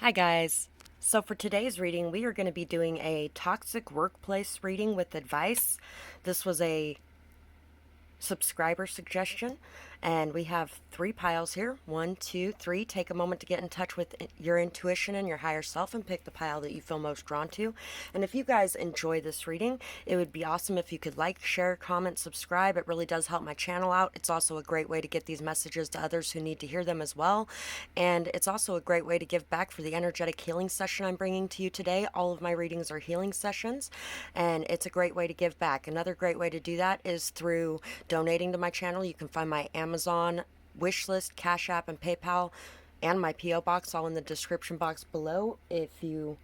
Hi guys. So for today's reading, we are going to be doing a toxic workplace reading with advice. This was a subscriber suggestion, and we have 3 piles here. 1, 2, 3. Take a moment to get in touch with your intuition and your higher self and pick the pile that you feel most drawn to. And if you guys enjoy this reading, it would be awesome if you could like, share, comment, subscribe. It really does help my channel out. It's also a great way to get these messages to others who need to hear them as well. And it's also a great way to give back for the energetic healing session I'm bringing to you today. All of my readings are healing sessions, and it's a great way to give back. Another great way to do that is through donating to my channel. You can find my Amazon wish list, Cash App, and PayPal, and my P.O. box all in the description box below if you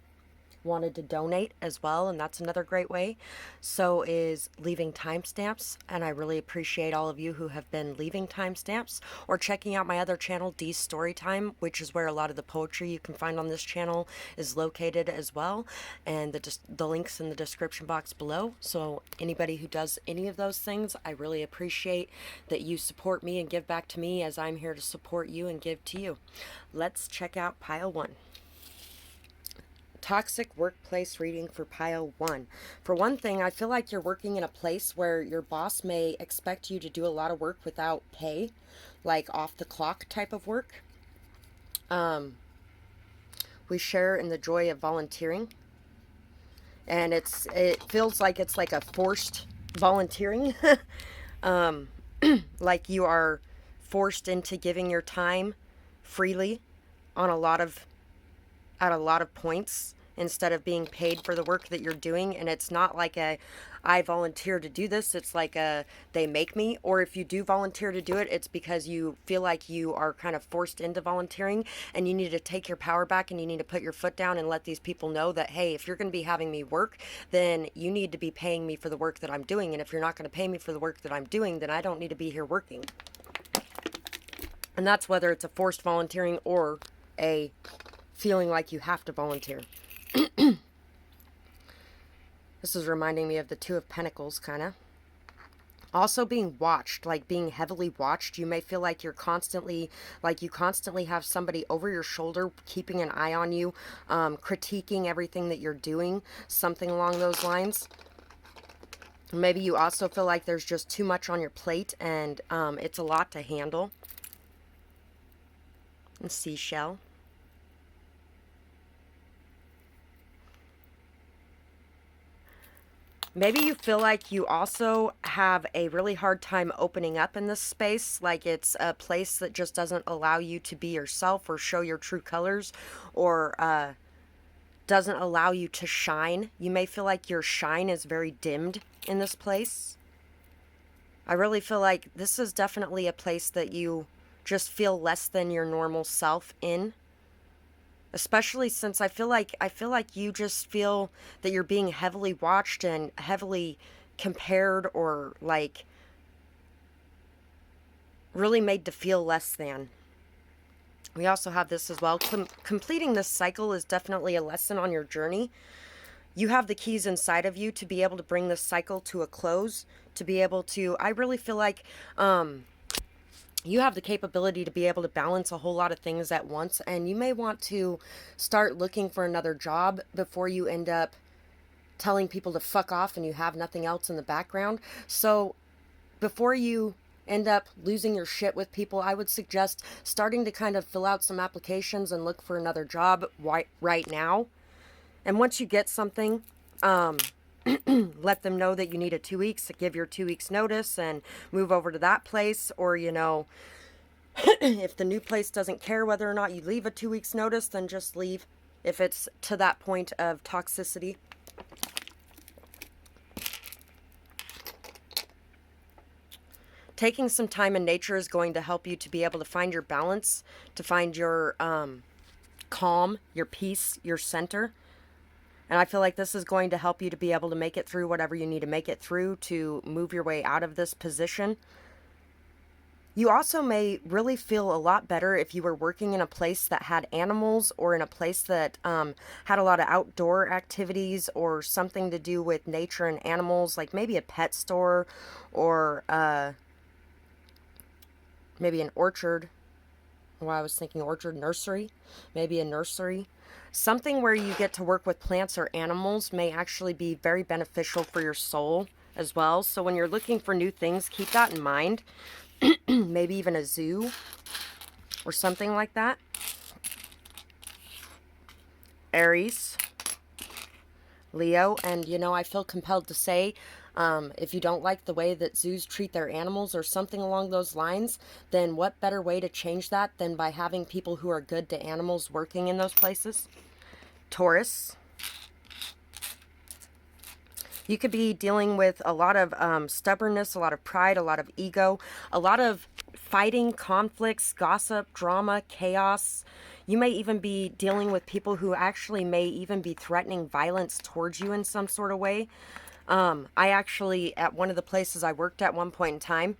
wanted to donate as well, and that's another great way. So is leaving timestamps, and I really appreciate all of you who have been leaving timestamps or checking out my other channel, D's StoryTime, which is where a lot of the poetry you can find on this channel is located as well, and the links in the description box below. So anybody who does any of those things, I really appreciate that you support me and give back to me, as I'm here to support you and give to you. Let's check out pile 1. Toxic workplace reading for pile 1. For one thing, I feel like you're working in a place where your boss may expect you to do a lot of work without pay, like off the clock type of work. We share in the joy of volunteering, and it feels like it's like a forced volunteering. Like you are forced into giving your time freely on at a lot of points instead of being paid for the work that you're doing. And it's not like I volunteer to do this. It's like they make me. Or if you do volunteer to do it, it's because you feel like you are kind of forced into volunteering, and you need to take your power back, and you need to put your foot down and let these people know that, hey, if you're going to be having me work, then you need to be paying me for the work that I'm doing. And if you're not going to pay me for the work that I'm doing, then I don't need to be here working. And that's whether it's a forced volunteering or a feeling like you have to volunteer. This is reminding me of the Two of Pentacles, kind of. Also being watched, like being heavily watched. You may feel like you constantly have somebody over your shoulder keeping an eye on you, critiquing everything that you're doing, something along those lines. Maybe you also feel like there's just too much on your plate, and it's a lot to handle. And seashell. Maybe you feel like you also have a really hard time opening up in this space, like it's a place that just doesn't allow you to be yourself or show your true colors, or doesn't allow you to shine. You may feel like your shine is very dimmed in this place. I really feel like this is definitely a place that you just feel less than your normal self in. Especially since I feel like you just feel that you're being heavily watched and heavily compared, or like really made to feel less than. We also have this as well. Completing this cycle is definitely a lesson on your journey. You have the keys inside of you to be able to bring this cycle to a close, to be able to, I really feel like you have the capability to be able to balance a whole lot of things at once, and you may want to start looking for another job before you end up telling people to fuck off and you have nothing else in the background. So before you end up losing your shit with people, I would suggest starting to kind of fill out some applications and look for another job right now. And once you get something, let them know that you need a 2 weeks, give your 2 weeks notice and move over to that place. Or, if the new place doesn't care whether or not you leave a 2 weeks notice, then just leave if it's to that point of toxicity. Taking some time in nature is going to help you to be able to find your balance, to find your calm, your peace, your center. And I feel like this is going to help you to be able to make it through whatever you need to make it through to move your way out of this position. You also may really feel a lot better if you were working in a place that had animals, or in a place that had a lot of outdoor activities or something to do with nature and animals, like maybe a pet store, or maybe an orchard. Well, I was thinking orchard, nursery, maybe a nursery. Something where you get to work with plants or animals may actually be very beneficial for your soul as well. So when you're looking for new things, keep that in mind. Maybe even a zoo or something like that. Aries, Leo, and I feel compelled to say, if you don't like the way that zoos treat their animals or something along those lines, then what better way to change that than by having people who are good to animals working in those places? Taurus, you could be dealing with a lot of stubbornness, a lot of pride, a lot of ego, a lot of fighting, conflicts, gossip, drama, chaos. You may even be dealing with people who actually may even be threatening violence towards you in some sort of way. I actually, at one of the places I worked at one point in time,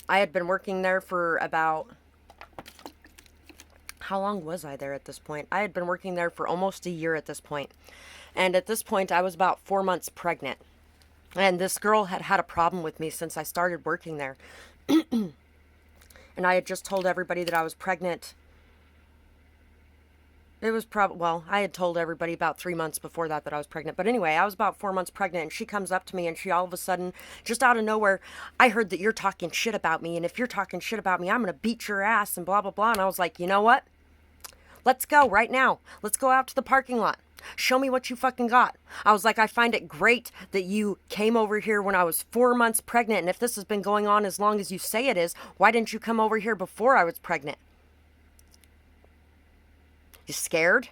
I had been working there for about, how long was I there at this point? I had been working there for almost a year at this point. And at this point, I was about 4 months pregnant. And this girl had had a problem with me since I started working there. And I had just told everybody that I was pregnant. It was I had told everybody about 3 months before that I was pregnant. But anyway, I was about 4 months pregnant, and she comes up to me and she all of a sudden, just out of nowhere, I heard that you're talking shit about me. And if you're talking shit about me, I'm going to beat your ass and blah, blah, blah. And I was like, you know what? Let's go right now. Let's go out to the parking lot. Show me what you fucking got. I was like, I find it great that you came over here when I was 4 months pregnant. And if this has been going on as long as you say it is, why didn't you come over here before I was pregnant? You scared?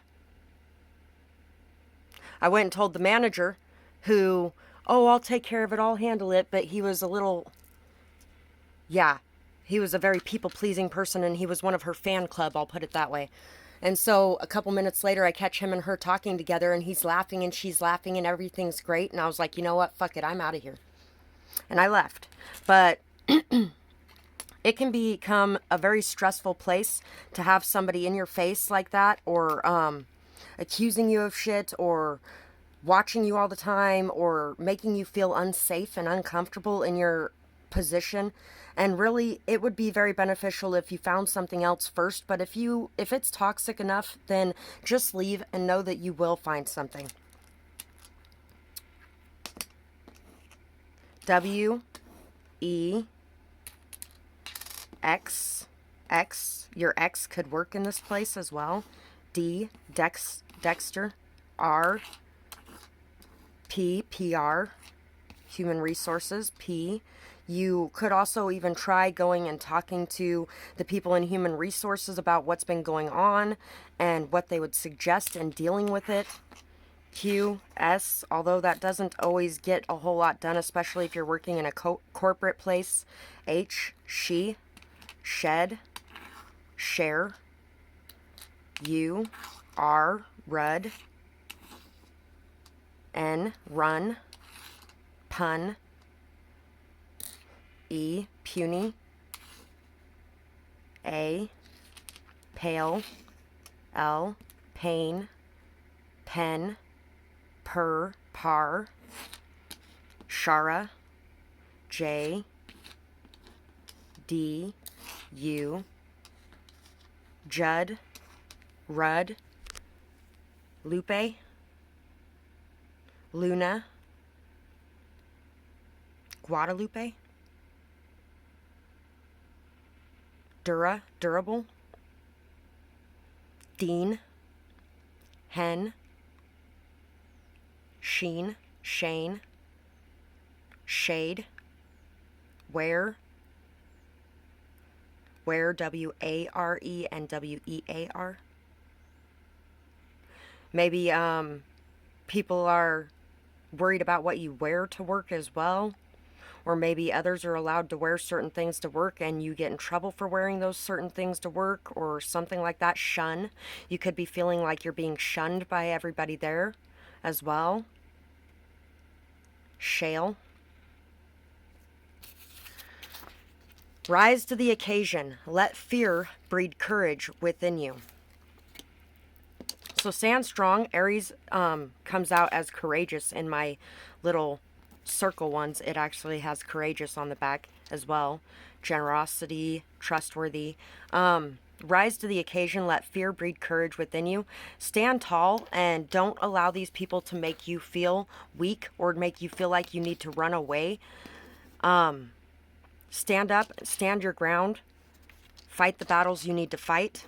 I went and told the manager who, oh, I'll take care of it. I'll handle it. But he was a little, yeah, he was a very people-pleasing person, and he was one of her fan club. I'll put it that way. And so a couple minutes later, I catch him and her talking together, and he's laughing and she's laughing and everything's great. And I was like, you know what? Fuck it. I'm out of here. And I left. But it can become a very stressful place to have somebody in your face like that, or accusing you of shit, or watching you all the time, or making you feel unsafe and uncomfortable in your position. And really, it would be very beneficial if you found something else first. But if it's toxic enough, then just leave and know that you will find something. W-E-X. X. Your ex could work in this place as well. D. Dexter. R. P. PR. Human resources. P. You could also even try going and talking to the people in human resources about what's been going on and what they would suggest in dealing with it. Q, S, although that doesn't always get a whole lot done, especially if you're working in a corporate place. H, she, shed, share. U, R, rud. N, run, pun. E, puny. A, pale. L, pain. Pen, per, par. Shara. J, D, U. Judd, Rudd. Lupe, Luna. Guadalupe. Durable. Dean. Hen. Sheen, Shane. Shade. Ware. W-A-R-E and W-E-A-R. Maybe people are worried about what you wear to work as well. Or maybe others are allowed to wear certain things to work and you get in trouble for wearing those certain things to work or something like that. Shun. You could be feeling like you're being shunned by everybody there as well. Shale. Rise to the occasion. Let fear breed courage within you. So stand strong. Aries comes out as courageous in my little circle ones. It actually has courageous on the back as well. generosity, trustworthy. Rise to the occasion, let fear breed courage within you. Stand tall and don't allow these people to make you feel weak or make you feel like you need to run away. Stand up, stand your ground, fight the battles you need to fight,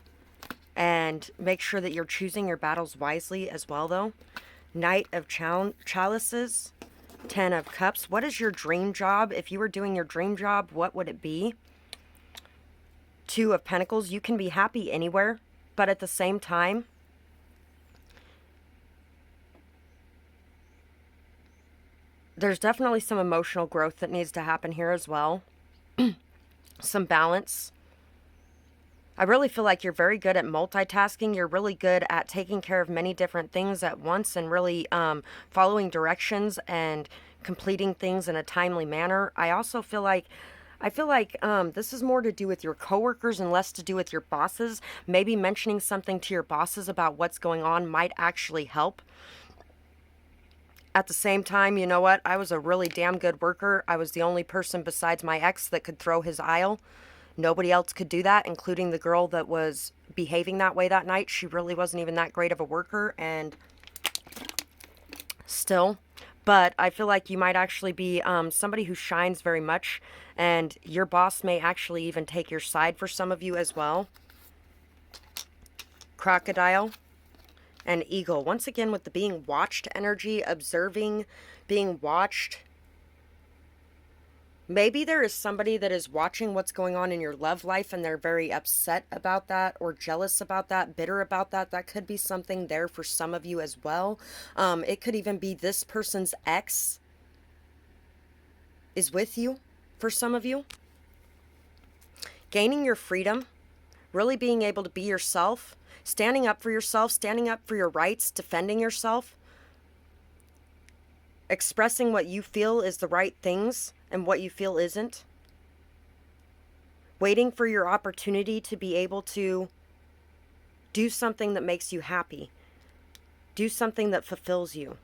and make sure that you're choosing your battles wisely as well, though. Knight of Chalices, 10 of Cups. What is your dream job? If you were doing your dream job, what would it be? 2 of Pentacles. You can be happy anywhere, but at the same time, there's definitely some emotional growth that needs to happen here as well. Some balance. I really feel like you're very good at multitasking. You're really good at taking care of many different things at once and really following directions and completing things in a timely manner. I also feel like this is more to do with your coworkers and less to do with your bosses. Maybe mentioning something to your bosses about what's going on might actually help. At the same time, you know what? I was a really damn good worker. I was the only person besides my ex that could throw his aisle. Nobody else could do that, including the girl that was behaving that way that night. She really wasn't even that great of a worker, and still. But I feel like you might actually be somebody who shines very much, and your boss may actually even take your side for some of you as well. Crocodile and Eagle. Once again, with the being watched energy, observing, being watched. Maybe there is somebody that is watching what's going on in your love life and they're very upset about that or jealous about that, bitter about that. That could be something there for some of you as well. It could even be this person's ex is with you for some of you. Gaining your freedom, really being able to be yourself, standing up for yourself, standing up for your rights, defending yourself, expressing what you feel is the right things and what you feel isn't. Waiting for your opportunity to be able to do something that makes you happy. Do something that fulfills you.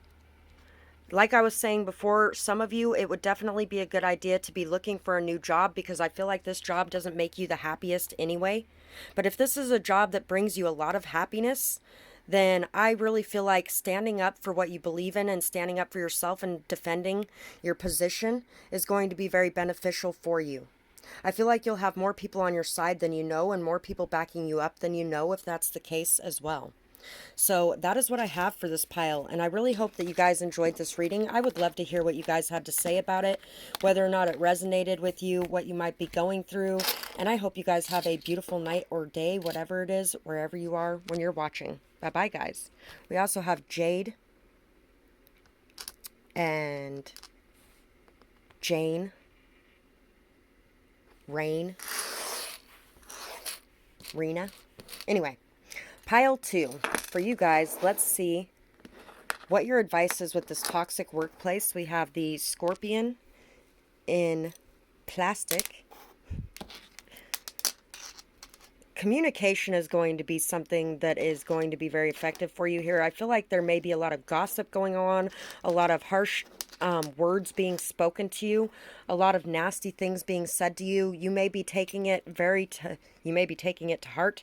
Like I was saying before, some of you, it would definitely be a good idea to be looking for a new job because I feel like this job doesn't make you the happiest anyway. But if this is a job that brings you a lot of happiness, then I really feel like standing up for what you believe in and standing up for yourself and defending your position is going to be very beneficial for you. I feel like you'll have more people on your side than you know and more people backing you up than you know if that's the case as well. So that is what I have for this pile, and I really hope that you guys enjoyed this reading. I would love to hear what you guys had to say about it, whether or not it resonated with you, what you might be going through, and I hope you guys have a beautiful night or day, whatever it is, wherever you are when you're watching. Bye-bye, guys. We also have Jade and Jane, Rain, Rena. Anyway, pile 2. For you guys, let's see what your advice is with this toxic workplace. We have the Scorpion in plastic. Communication is going to be something that is going to be very effective for you here. I feel like there may be a lot of gossip going on, a lot of harsh words being spoken to you, a lot of nasty things being said to you. You may be taking it you may be taking it to heart.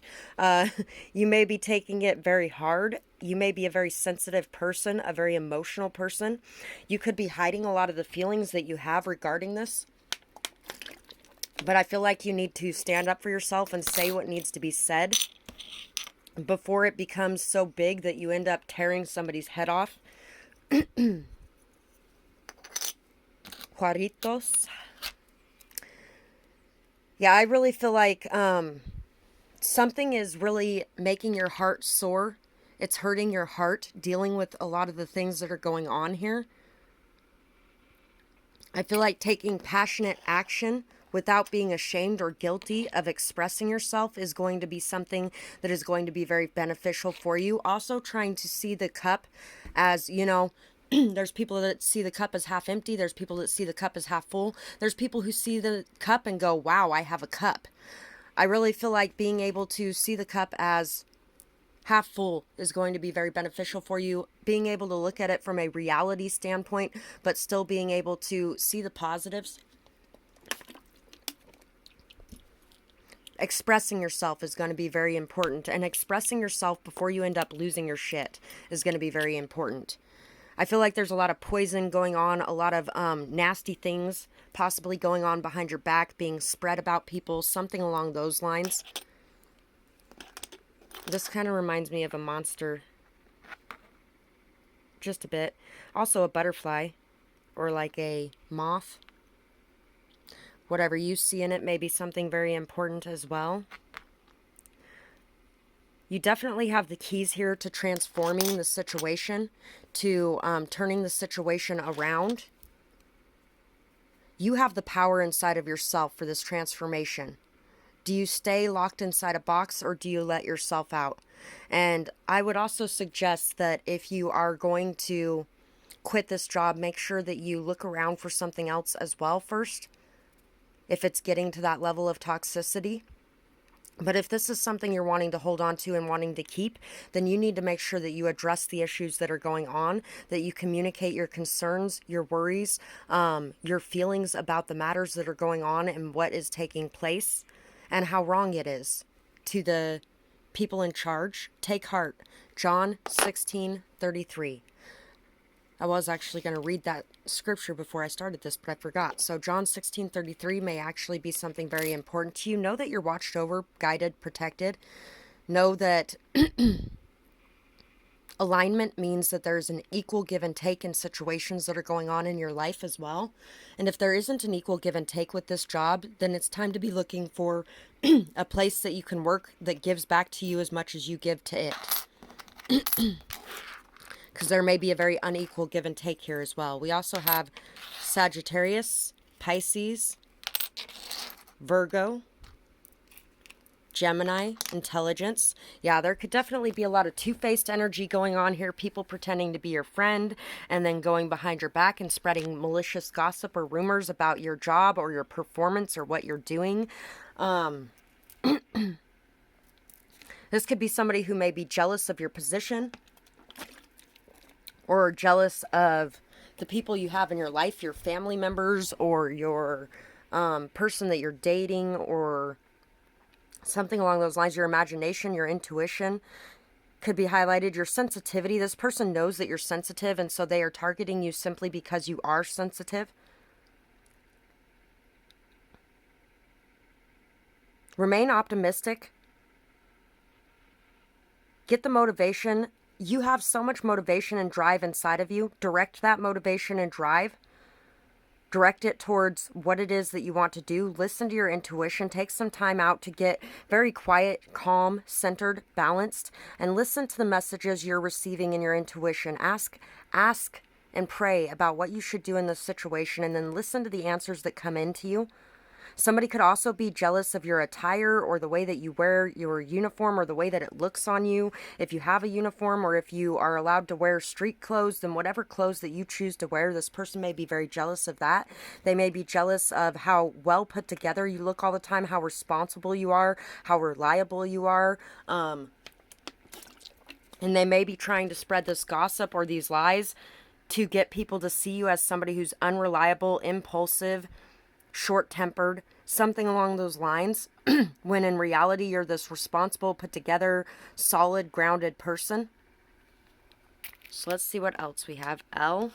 You may be taking it very hard. You may be a very sensitive person, a very emotional person. You could be hiding a lot of the feelings that you have regarding this. But I feel like you need to stand up for yourself and say what needs to be said before it becomes so big that you end up tearing somebody's head off. Cuaritos. Yeah, I really feel like something is really making your heart sore. It's hurting your heart, dealing with a lot of the things that are going on here. I feel like taking passionate action without being ashamed or guilty of expressing yourself is going to be something that is going to be very beneficial for you. Also trying to see the cup as, you know, there's people that see the cup as half empty. There's people that see the cup as half full. There's people who see the cup and go, wow, I have a cup. I really feel like being able to see the cup as half full is going to be very beneficial for you. Being able to look at it from a reality standpoint, but still being able to see the positives. expressing yourself is going to be very important. And expressing yourself before you end up losing your shit is going to be very important. I feel like there's a lot of poison going on, a lot of nasty things possibly going on behind your back, being spread about people, something along those lines. This kind of reminds me of a monster. Just a bit. Also a butterfly, or like a moth. Whatever you see in it may be something very important as well. You definitely have the keys here to transforming the situation, to turning the situation around. You have the power inside of yourself for this transformation. Do you stay locked inside a box, or do you let yourself out? And I would also suggest that if you are going to quit this job, make sure that you look around for something else as well first, if it's getting to that level of toxicity. But if this is something you're wanting to hold on to and wanting to keep, then you need to make sure that you address the issues that are going on, that you communicate your concerns, your worries, your feelings about the matters that are going on and what is taking place and how wrong it is. To the people in charge, take heart. John 16:33. I was actually going to read that scripture before I started this, but I forgot. So John 16:33 may actually be something very important to you. Know that you're watched over, guided, protected. Know that alignment means that there's an equal give and take in situations that are going on in your life as well. And if there isn't an equal give and take with this job, then it's time to be looking for a place that you can work that gives back to you as much as you give to it. Because there may be a very unequal give and take here as well. We also have Sagittarius, Pisces, Virgo, Gemini, Intelligence. Yeah, there could definitely be a lot of two-faced energy going on here. People pretending to be your friend and then going behind your back and spreading malicious gossip or rumors about your job or your performance or what you're doing. This could be somebody who may be jealous of your position, or jealous of the people you have in your life, your family members, or your person that you're dating, or something along those lines. Your imagination, your intuition could be highlighted. Your sensitivity. This person knows that you're sensitive, and so they are targeting you simply because you are sensitive. Remain optimistic. Get the motivation. You have so much motivation and drive inside of you. Direct that motivation and drive. Direct it towards what it is that you want to do. Listen to your intuition. Take some time out to get very quiet, calm, centered, balanced, and listen to the messages you're receiving in your intuition. Ask and pray about what you should do in this situation, and then listen to the answers that come into you. Somebody could also be jealous of your attire or the way that you wear your uniform or the way that it looks on you. If you have a uniform, or if you are allowed to wear street clothes, then whatever clothes that you choose to wear, this person may be very jealous of that. They may be jealous of how well put together you look all the time, how responsible you are, how reliable you are. And they may be trying to spread this gossip or these lies to get people to see you as somebody who's unreliable, impulsive, short-tempered, something along those lines, when in reality you're this responsible, put together, solid, grounded person. So let's see what else we have. L,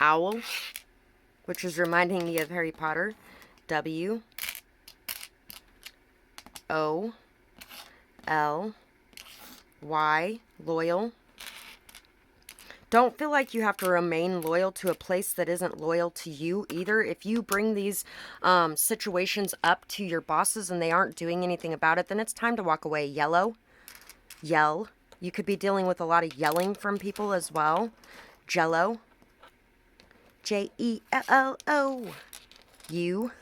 Owl, which is reminding me of Harry Potter. W, O, L, Y, Loyal. Don't feel like you have to remain loyal to a place that isn't loyal to you either. If you bring these situations up to your bosses and they aren't doing anything about it, then it's time to walk away. Yellow, Yell. You could be dealing with a lot of yelling from people as well. Jello, Jello. You,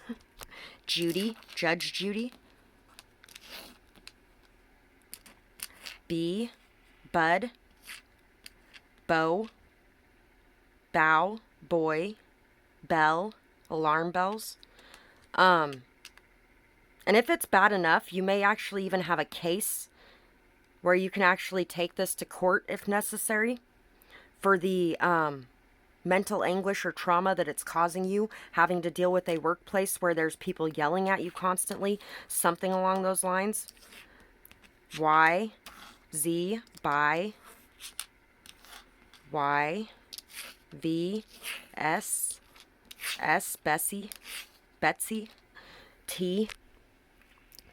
Judy, Judge Judy. B, Bud, Bow, Bow, Boy, Bell, alarm bells. And if it's bad enough, you may actually even have a case where you can actually take this to court if necessary for the mental anguish or trauma that it's causing you, having to deal with a workplace where there's people yelling at you constantly, something along those lines. Y, Z, by, Y, V, S, Bessie, Betsy, T,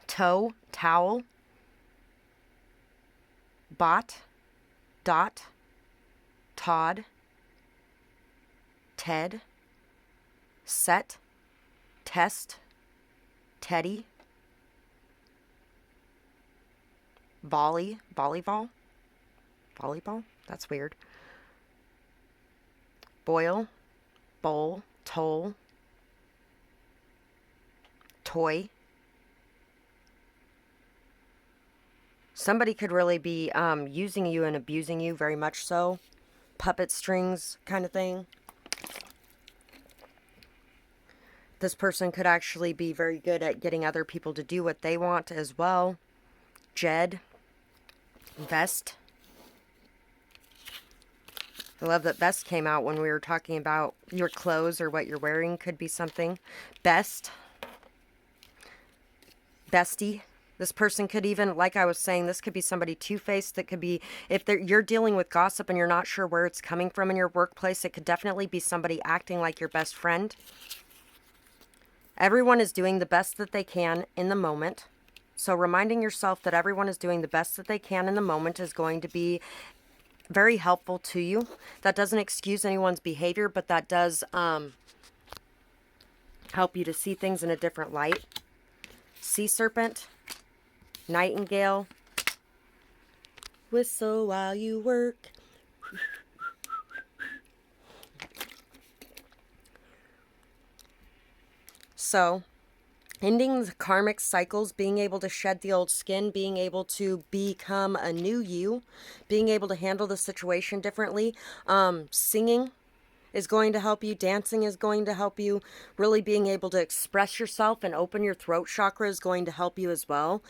toe, towel, bot, dot, Todd, Ted, set, test, Teddy, volleyball, that's weird, boil, bowl, toll, toy. Somebody could really be using you and abusing you, very much so. Puppet strings kind of thing. This person could actually be very good at getting other people to do what they want as well. Jed. Vest. I love that vest came out when we were talking about your clothes or what you're wearing could be something. Best. Bestie. This person could even, like I was saying, this could be somebody two-faced. That could be, if you're dealing with gossip and you're not sure where it's coming from in your workplace, it could definitely be somebody acting like your best friend. Everyone is doing the best that they can in the moment. So reminding yourself that everyone is doing the best that they can in the moment is going to be very helpful to you. That doesn't excuse anyone's behavior, but that does help you to see things in a different light. Sea serpent. Nightingale. Whistle while you work. So, ending the karmic cycles, being able to shed the old skin, being able to become a new you, being able to handle the situation differently. Singing is going to help you. Dancing is going to help you. Really being able to express yourself and open your throat chakra is going to help you as well.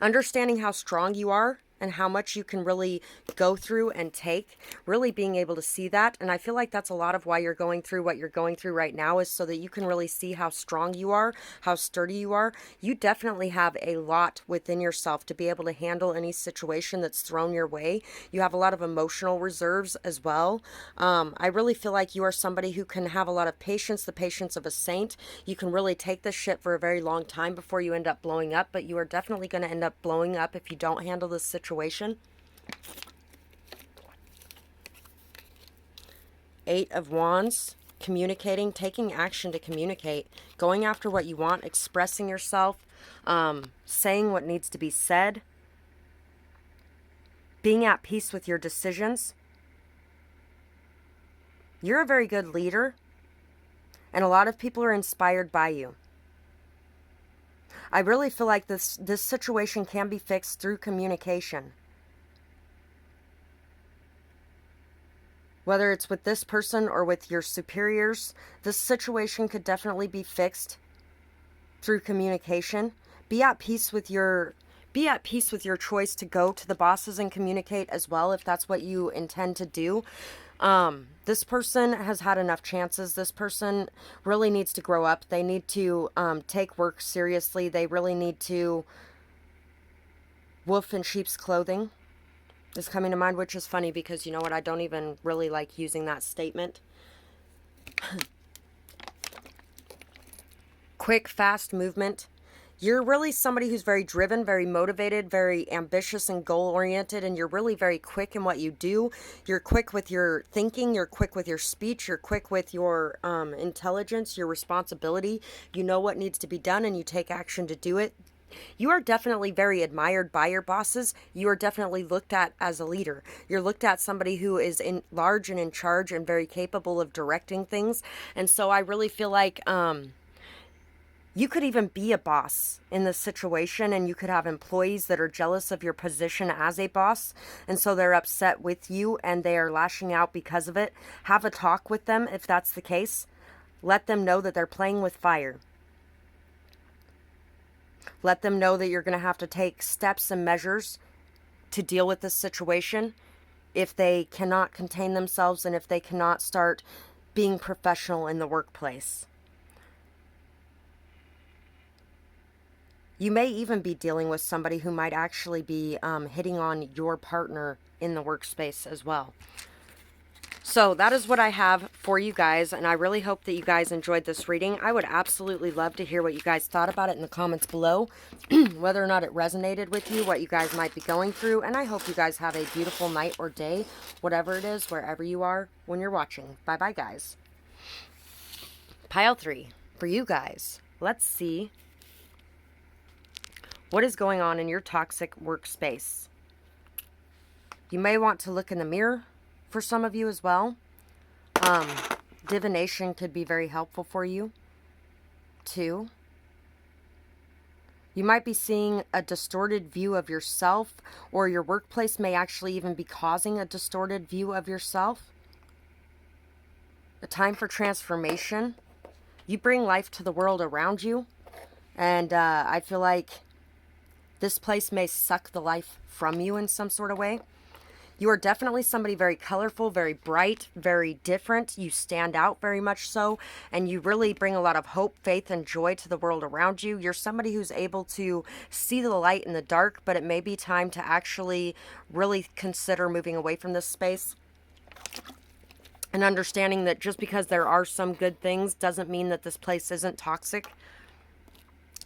Understanding how strong you are and how much you can really go through and take, really being able to see that. And I feel like that's a lot of why you're going through what you're going through right now, is so that you can really see how strong you are, how sturdy you are. You definitely have a lot within yourself to be able to handle any situation that's thrown your way. You have a lot of emotional reserves as well. I really feel like you are somebody who can have a lot of patience, the patience of a saint. You can really take this shit for a very long time before you end up blowing up, but you are definitely going to end up blowing up if you don't handle this situation. Eight of Wands, communicating, taking action to communicate, going after what you want, expressing yourself, saying what needs to be said, being at peace with your decisions. You're a very good leader, and a lot of people are inspired by you. I really feel like this situation can be fixed through communication. Whether it's with this person or with your superiors, this situation could definitely be fixed through communication. Be at peace with your choice to go to the bosses and communicate as well, if that's what you intend to do. This person has had enough chances. This person really needs to grow up. They need to take work seriously. They really need to wolf in sheep's clothing is coming to mind, which is funny because you know what? I don't even really like using that statement. Quick, fast movement. You're really somebody who's very driven, very motivated, very ambitious and goal-oriented, and you're really very quick in what you do. You're quick with your thinking, you're quick with your speech, you're quick with your intelligence, your responsibility. You know what needs to be done, and you take action to do it. You are definitely very admired by your bosses. You are definitely looked at as a leader. You're looked at somebody who is in large and in charge and very capable of directing things. And so I really feel like you could even be a boss in this situation, and you could have employees that are jealous of your position as a boss, and so they're upset with you and they are lashing out because of it. Have a talk with them if that's the case. Let them know that they're playing with fire. Let them know that you're going to have to take steps and measures to deal with this situation. if they cannot contain themselves and if they cannot start being professional in the workplace. You may even be dealing with somebody who might actually be hitting on your partner in the workspace as well. So that is what I have for you guys, and I really hope that you guys enjoyed this reading. I would absolutely love to hear what you guys thought about it in the comments below, whether or not it resonated with you, what you guys might be going through, and I hope you guys have a beautiful night or day, whatever it is, wherever you are when you're watching. Bye-bye, guys. Pile 3, for you guys. Let's see what is going on in your toxic workspace. You may want to look in the mirror for some of you as well. Divination could be very helpful for you too. You might be seeing a distorted view of yourself, or your workplace may actually even be causing a distorted view of yourself. A time for transformation. You bring life to the world around you, and I feel like this place may suck the life from you in some sort of way. You are definitely somebody very colorful, very bright, very different. You stand out very much so, and you really bring a lot of hope, faith, and joy to the world around you. You're somebody who's able to see the light in the dark, but it may be time to actually really consider moving away from this space. And understanding that just because there are some good things doesn't mean that this place isn't toxic.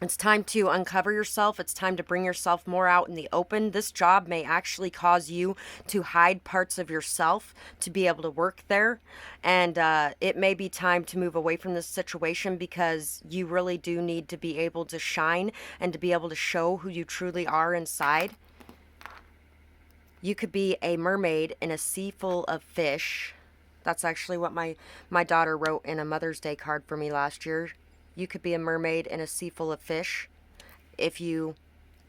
It's time to uncover yourself. It's time to bring yourself more out in the open. This job may actually cause you to hide parts of yourself to be able to work there. And it may be time to move away from this situation, because you really do need to be able to shine and to be able to show who you truly are inside. You could be a mermaid in a sea full of fish. That's actually what my daughter wrote in a Mother's Day card for me last year. You could be a mermaid in a sea full of fish if you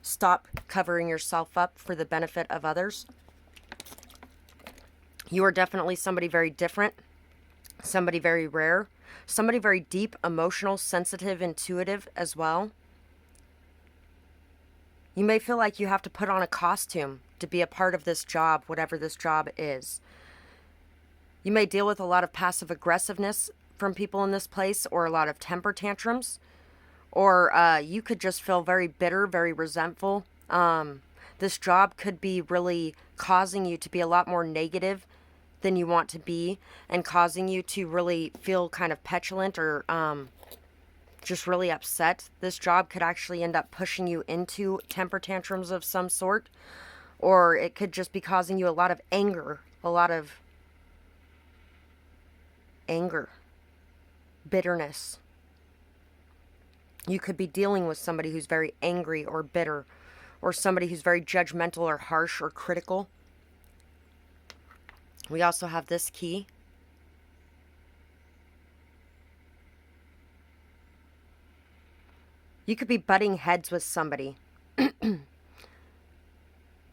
stop covering yourself up for the benefit of others. You are definitely somebody very different, somebody very rare, somebody very deep, emotional, sensitive, intuitive as well. You may feel like you have to put on a costume to be a part of this job, whatever this job is. You may deal with a lot of passive aggressiveness from people in this place, or a lot of temper tantrums, or you could just feel very bitter, very resentful. This job could be really causing you to be a lot more negative than you want to be, and causing you to really feel kind of petulant or just really upset. This job could actually end up pushing you into temper tantrums of some sort, or it could just be causing you a lot of anger, bitterness. You could be dealing with somebody who's very angry or bitter, or somebody who's very judgmental or harsh or critical. We also have this key. You could be butting heads with somebody,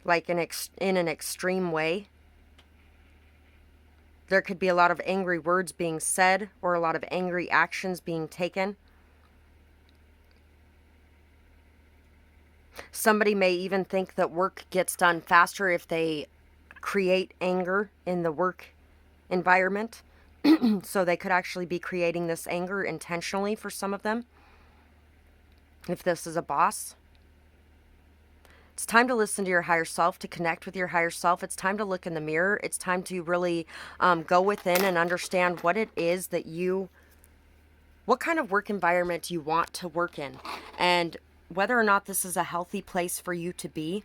like in an extreme way. There could be a lot of angry words being said, or a lot of angry actions being taken. Somebody may even think that work gets done faster if they create anger in the work environment. So they could actually be creating this anger intentionally for some of them, if this is a boss. It's time to listen to your higher self, to connect with your higher self. It's time to look in the mirror. It's time to really go within and understand what it is that what kind of work environment you want to work in, and whether or not this is a healthy place for you to be,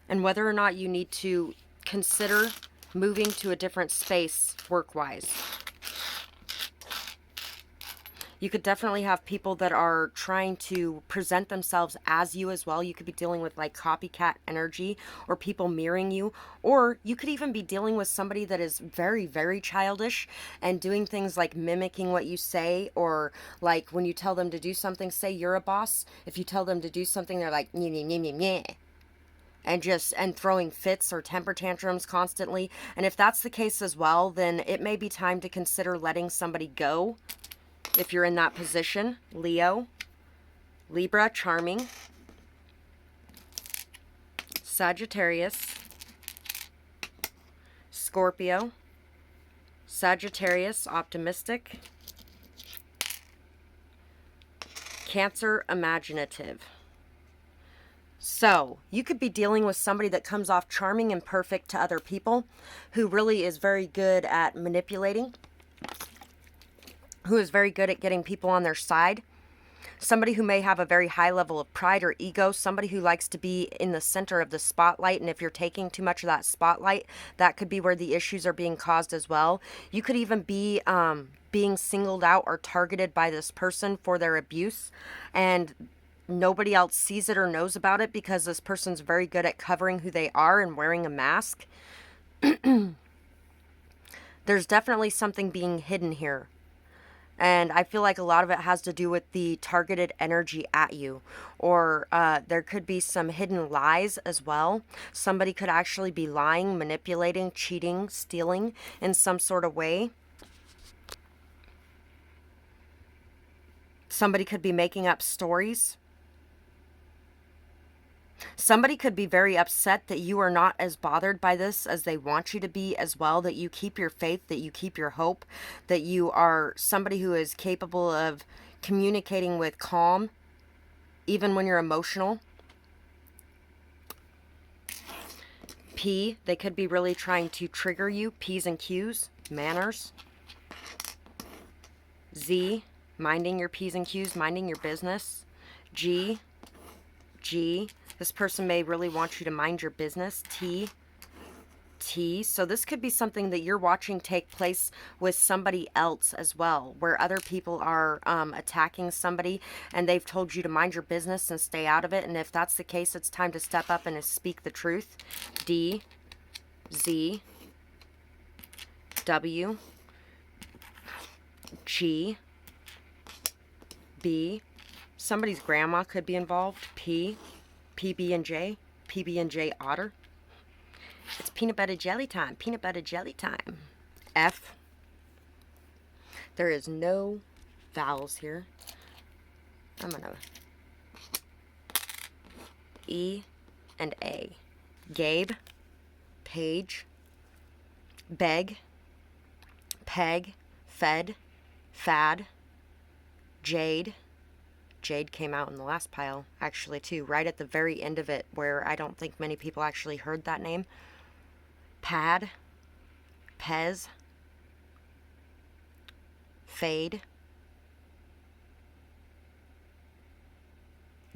and whether or not you need to consider moving to a different space work-wise. You could definitely have people that are trying to present themselves as you as well. You could be dealing with like copycat energy, or people mirroring you. Or you could even be dealing with somebody that is very, very childish and doing things like mimicking what you say, or like when you tell them to do something, say you're a boss. If you tell them to do something, they're like, nyeh, nyeh, nyeh, nyeh, and throwing fits or temper tantrums constantly. And if that's the case as well, then it may be time to consider letting somebody go. If you're in that position, Leo, Libra, charming, Sagittarius, Scorpio, Sagittarius, optimistic, Cancer, imaginative. So, you could be dealing with somebody that comes off charming and perfect to other people, who really is very good at manipulating, who is very good at getting people on their side. Somebody who may have a very high level of pride or ego, somebody who likes to be in the center of the spotlight, and if you're taking too much of that spotlight, that could be where the issues are being caused as well. You could even be being singled out or targeted by this person for their abuse, and nobody else sees it or knows about it because this person's very good at covering who they are and wearing a mask. There's definitely something being hidden here. And I feel like a lot of it has to do with the targeted energy at you. Or there could be some hidden lies as well. Somebody could actually be lying, manipulating, cheating, stealing in some sort of way. Somebody could be making up stories. Somebody could be very upset that you are not as bothered by this as they want you to be as well, that you keep your faith, that you keep your hope, that you are somebody who is capable of communicating with calm, even when you're emotional. P, they could be really trying to trigger you, P's and Q's, manners. Z, minding your P's and Q's, minding your business. G, this person may really want you to mind your business. T, so this could be something that you're watching take place with somebody else as well, where other people are attacking somebody and they've told you to mind your business and stay out of it. And if that's the case, it's time to step up and speak the truth. D, Z, W, G, B, somebody's grandma could be involved. P, PB&J, PB&J otter. It's peanut butter jelly time, peanut butter jelly time. F, there is no vowels here. I'm gonna E and A. Gabe, Page, Beg, Peg, Fed, Fad, Jade. Jade came out in the last pile, actually, too, right at the very end of it, where I don't think many people actually heard that name. Pad, Pez, Fade,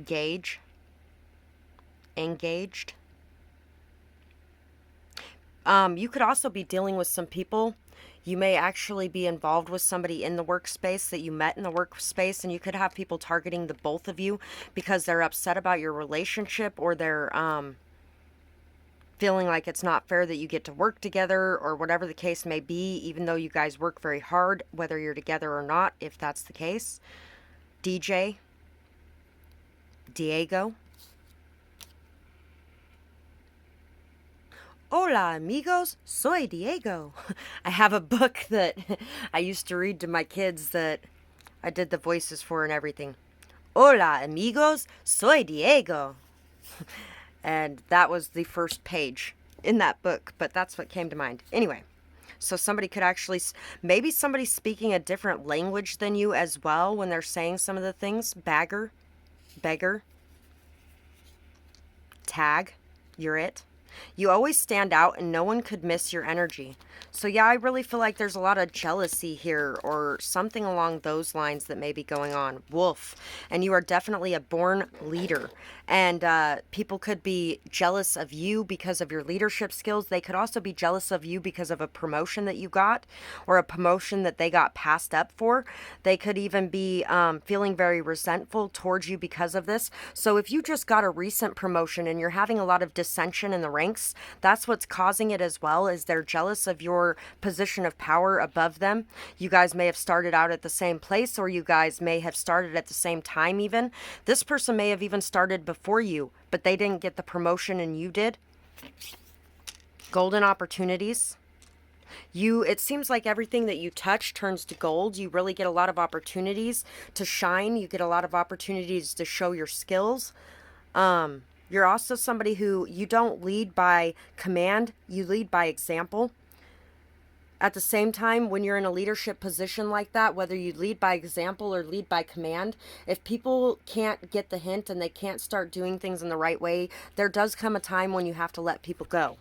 Gauge, Engaged. You could also be dealing with some people. You may actually be involved with somebody in the workspace that you met in the workspace, and you could have people targeting the both of you because they're upset about your relationship, or they're feeling like it's not fair that you get to work together, or whatever the case may be, even though you guys work very hard, whether you're together or not, if that's the case. DJ, Diego. Hola amigos, soy Diego. I have a book that I used to read to my kids that I did the voices for and everything. Hola amigos, soy Diego. And that was the first page in that book, but that's what came to mind. Anyway, so somebody could actually, maybe somebody's speaking a different language than you as well when they're saying some of the things. Bagger, beggar, tag, you're it. You always stand out and no one could miss your energy. So yeah, I really feel like there's a lot of jealousy here or something along those lines that may be going on. Wolf. And you are definitely a born leader. And people could be jealous of you because of your leadership skills. They could also be jealous of you because of a promotion that you got or a promotion that they got passed up for. They could even be feeling very resentful towards you because of this. So if you just got a recent promotion and you're having a lot of dissension in the ranks, that's what's causing it as well, is they're jealous of your position of power above them. You guys may have started out at the same place, or you guys may have started at the same time even. This person may have even started before you, but they didn't get the promotion and you did. Golden opportunities. It seems like everything that you touch turns to gold. You really get a lot of opportunities to shine. You get a lot of opportunities to show your skills. You're also somebody who, you don't lead by command, you lead by example. At the same time, when you're in a leadership position like that, whether you lead by example or lead by command, if people can't get the hint and they can't start doing things in the right way, there does come a time when you have to let people go.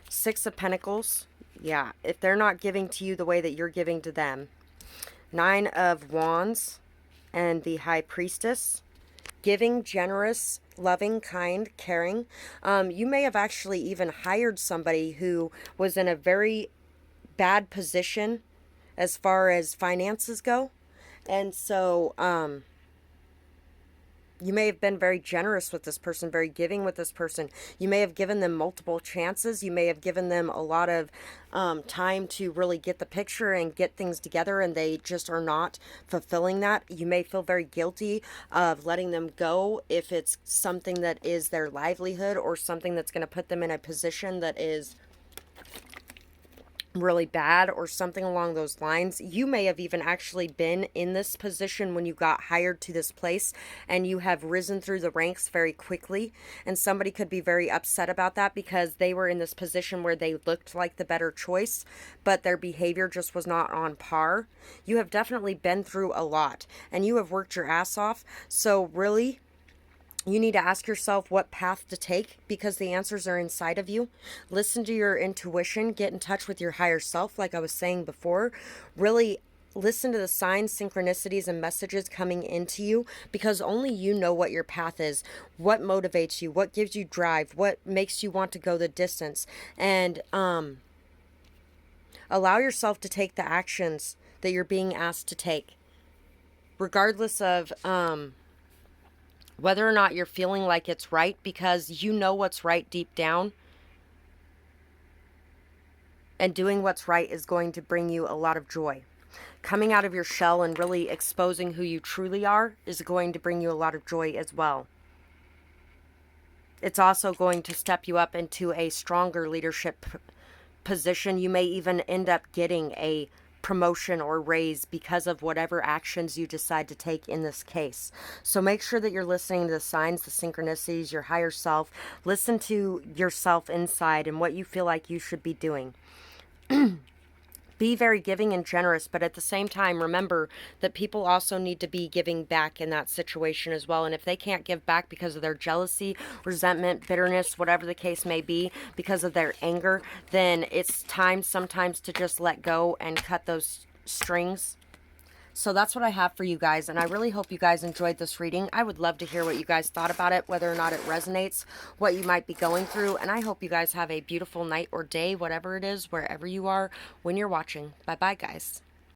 Six of Pentacles. Yeah, if they're not giving to you the way that you're giving to them. Nine of Wands and the High Priestess. Giving, generous, loving, kind, caring. You may have actually even hired somebody who was in a very bad position as far as finances go. And so you may have been very generous with this person, very giving with this person. You may have given them multiple chances. You may have given them a lot of time to really get the picture and get things together, and they just are not fulfilling that. You may feel very guilty of letting them go if it's something that is their livelihood or something that's going to put them in a position that is really bad or something along those lines. You may have even actually been in this position when you got hired to this place, and you have risen through the ranks very quickly, and somebody could be very upset about that because they were in this position where they looked like the better choice, but their behavior just was not on par. You have definitely been through a lot, and you have worked your ass off. So really, you need to ask yourself what path to take, because the answers are inside of you. Listen to your intuition. Get in touch with your higher self, like I was saying before. Really listen to the signs, synchronicities, and messages coming into you, because only you know what your path is, what motivates you, what gives you drive, what makes you want to go the distance. And allow yourself to take the actions that you're being asked to take, regardless of whether or not you're feeling like it's right, because you know what's right deep down. And doing what's right is going to bring you a lot of joy. Coming out of your shell and really exposing who you truly are is going to bring you a lot of joy as well. It's also going to step you up into a stronger leadership position. You may even end up getting a promotion or raise because of whatever actions you decide to take in this case. So make sure that you're listening to the signs, the synchronicities, your higher self. Listen to yourself inside and what you feel like you should be doing. Be very giving and generous, but at the same time, remember that people also need to be giving back in that situation as well. And if they can't give back because of their jealousy, resentment, bitterness, whatever the case may be, because of their anger, then it's time sometimes to just let go and cut those strings. So that's what I have for you guys, and I really hope you guys enjoyed this reading. I would love to hear what you guys thought about it, whether or not it resonates, what you might be going through, and I hope you guys have a beautiful night or day, whatever it is, wherever you are when you're watching. Bye-bye, guys.